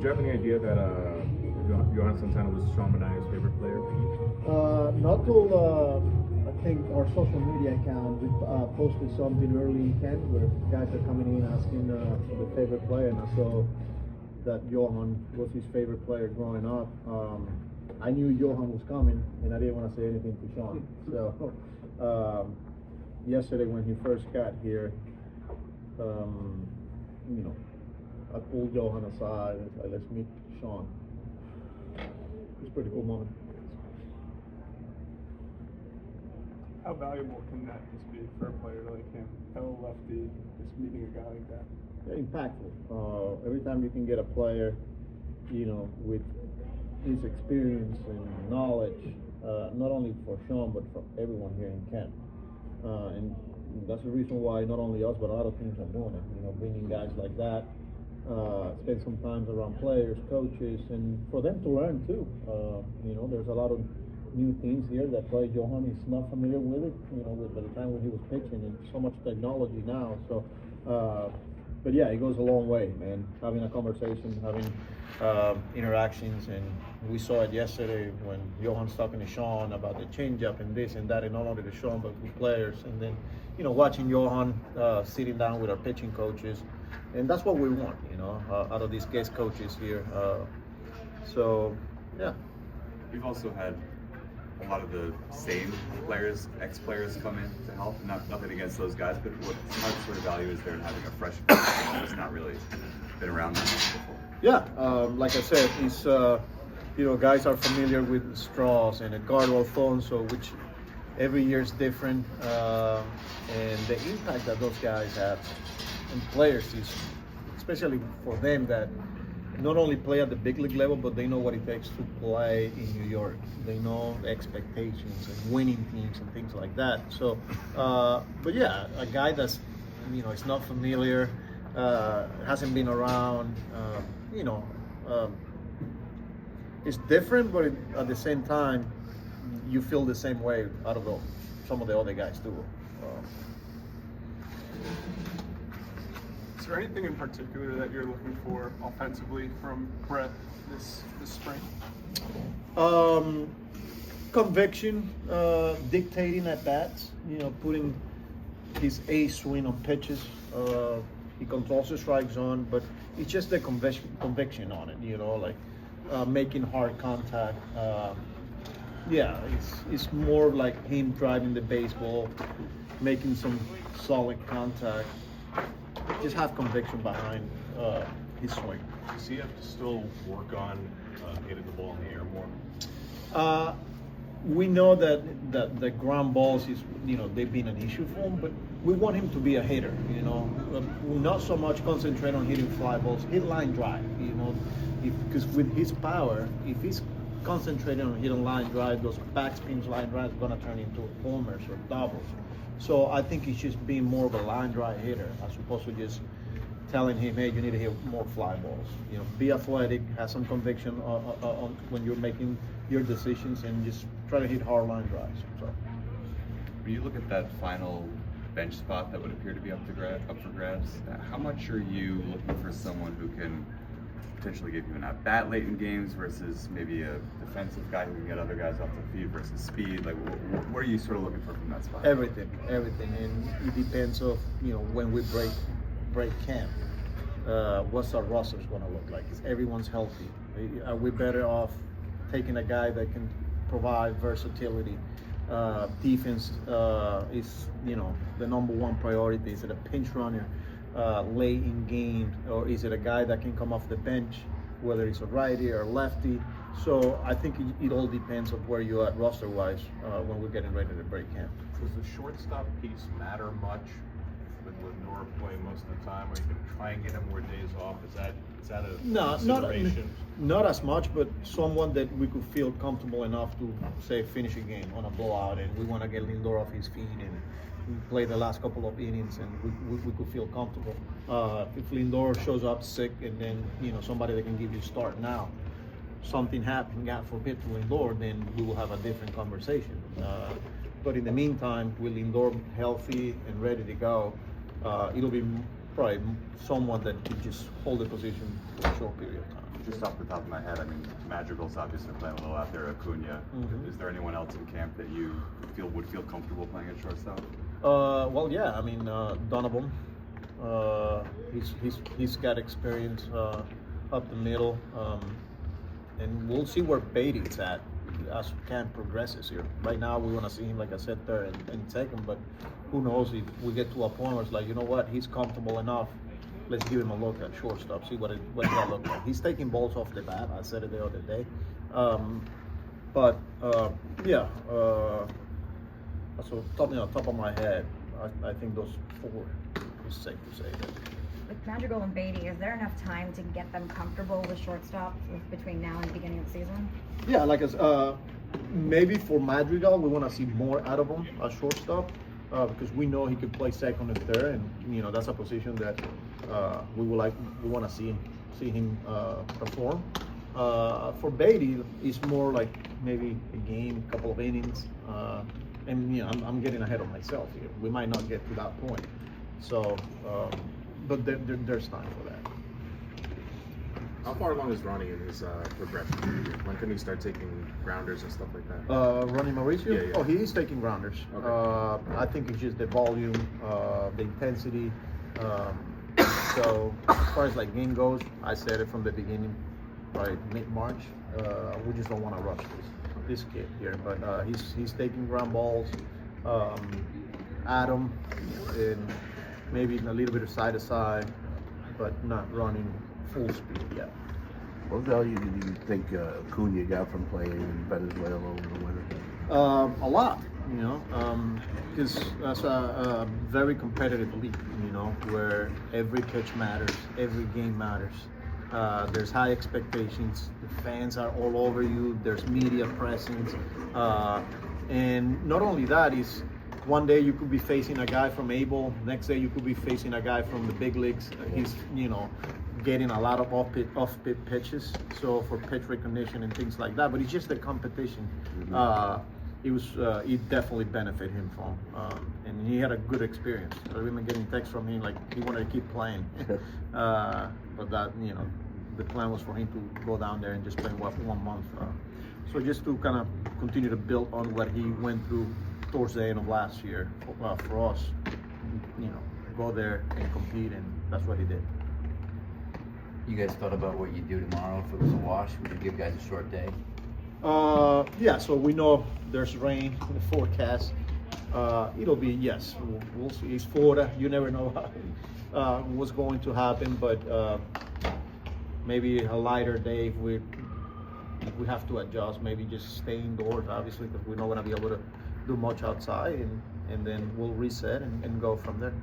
you have any idea that Johan Santana was Sean Manaea's favorite player? Not till I think our social media account, we posted something early in camp where guys are coming in asking the favorite player, and I saw that Johan was his favorite player growing up. I knew Johan was coming, and I didn't want to say anything to Sean. So yesterday when he first got here, I pulled Johan aside and said, "Let's meet Sean." It's a pretty cool moment. How valuable can that just be for a player like him, fellow lefty, just meeting a guy like that? Yeah, impactful. Every time you can get a player, with his experience and knowledge, not only for Sean but for everyone here in camp, and that's the reason why not only us but other teams are doing it. Bringing guys like that, spend some time around players, coaches, and for them to learn too. There's a lot of new teams here that probably Johan is not familiar with it, by the time when he was pitching, and so much technology now. So, but yeah, it goes a long way, man. Having a conversation, having interactions, and we saw it yesterday when Johan's talking to Sean about the changeup and this and that, and not only to Sean but with players, and then watching Johan sitting down with our pitching coaches, and that's what we want, out of these guest coaches here. So, yeah. We've also had a lot of the same players, ex-players come in to help. Nothing against those guys, but what sort of value is there in having a fresh person that's not really been around that much before? Yeah, like I said, it's guys are familiar with Strauss and Edgardo Alfonso, which every year is different, and the impact that those guys have and players is, especially for them that not only play at the big league level, but they know what it takes to play in New York. They know the expectations and winning teams and things like that. So, but yeah, a guy that's, is not familiar, hasn't been around, it's different, but at the same time, you feel the same way out of some of the other guys too. Is there anything in particular that you're looking for offensively from Brett this spring? Conviction, dictating at bats, putting his ace swing on pitches. He controls the strike zone, but it's just the conviction on it, making hard contact. It's more like him driving the baseball, making some solid contact. Just have conviction behind his swing. Does he have to still work on hitting the ball in the air more? We know that the ground balls is, they've been an issue for him, but we want him to be a hitter, not so much concentrate on hitting fly balls, hit line drive, because with his power, if he's concentrating on hitting line drive, those backspins line drives are going to turn into homers or doubles. So I think he's just being more of a line drive hitter as opposed to just telling him, hey, you need to hit more fly balls. Be athletic, have some conviction on when you're making your decisions, and just try to hit hard line drives. So, when you look at that final bench spot that would appear to be up for grabs, how much are you looking for someone who can potentially give you an at-bat late in games versus maybe a defensive guy who can get other guys off their feet versus speed? Like, what are you sort of looking for from that spot? Everything, and it depends of when we break camp. What's our roster's going to look like? Is everyone's healthy? Are we better off taking a guy that can provide versatility? Defense is the number one priority. Is it a pinch runner late in game, or is it a guy that can come off the bench, whether it's a righty or lefty? So I think it all depends on where you're at roster-wise when we're getting ready to break camp. Does the shortstop piece matter much with Lindor playing most of the time, or you can try and get him more days off? Is that a consideration? Not as much, but someone that we could feel comfortable enough to say finish a game on a blowout, and we want to get Lindor off his feet and play the last couple of innings, and we could feel comfortable. If Lindor shows up sick, and then somebody that can give you start now, something happened, God forbid, to Lindor, then we will have a different conversation. But in the meantime, with Lindor healthy and ready to go, it'll be probably someone that could just hold the position for a short period of time. Just off the top of my head, I mean, Madrigal's obviously playing a little out there. Acuna. Mhm. Is there anyone else in camp that you would feel comfortable playing at shortstop? Well, yeah. I mean, Donovan. He's got experience up the middle, and we'll see where Beatty's at as camp progresses here. Right now, we want to see him, like I said, third and second. But who knows if we get to a point where it's like, you know what, he's comfortable enough. Let's give him a look at shortstop, see what it looks like. He's taking balls off the bat. I said it the other day. Yeah. So top of my head, I think those four is safe to say that. With Madrigal and Beatty, is there enough time to get them comfortable with shortstop between now and the beginning of the season? Yeah, maybe for Madrigal, we want to see more out of him as shortstop because we know he could play second and third, and that's a position that we want to see him perform. For Beatty, it's more like maybe a game, a couple of innings, and I'm getting ahead of myself here. We might not get to that point, so but there's time for that. How far along is Ronnie in his progression? When can he start taking grounders and stuff like that? Ronnie Mauricio? Yeah. Oh, he is taking grounders. Okay. I think it's just the volume, the intensity. So as far as like game goes, I said it from the beginning, probably mid-March. We just don't want to rush this kid here, but he's taking ground balls. Adam, and maybe a little bit of side to side, but not running full speed yet. What value do you think Acuna got from playing in Venezuela over the winter? A lot, because that's a very competitive league, where every pitch matters, every game matters. There's high expectations. The fans are all over you. There's media presence, and not only that is. One day you could be facing a guy from Able. Next day you could be facing a guy from the big leagues. He's, getting a lot of off-pit pitches, so for pitch recognition and things like that. But it's just the competition. It definitely benefited him from, and he had a good experience. I remember getting texts from him like he wanted to keep playing, but that the plan was for him to go down there and just play 1 month. So just to kind of continue to build on what he went through towards the end of last year for us, go there and compete, and that's what he did. You guys thought about what you do tomorrow if it was a wash? Would you give guys a short day? Yeah, so we know there's rain in the forecast. It'll be, yes, we'll see. It's Florida. You never know what's going to happen, but maybe a lighter day if we have to adjust. Maybe just stay indoors, obviously, because we're not going to be able to do much outside, and then we'll reset and go from there.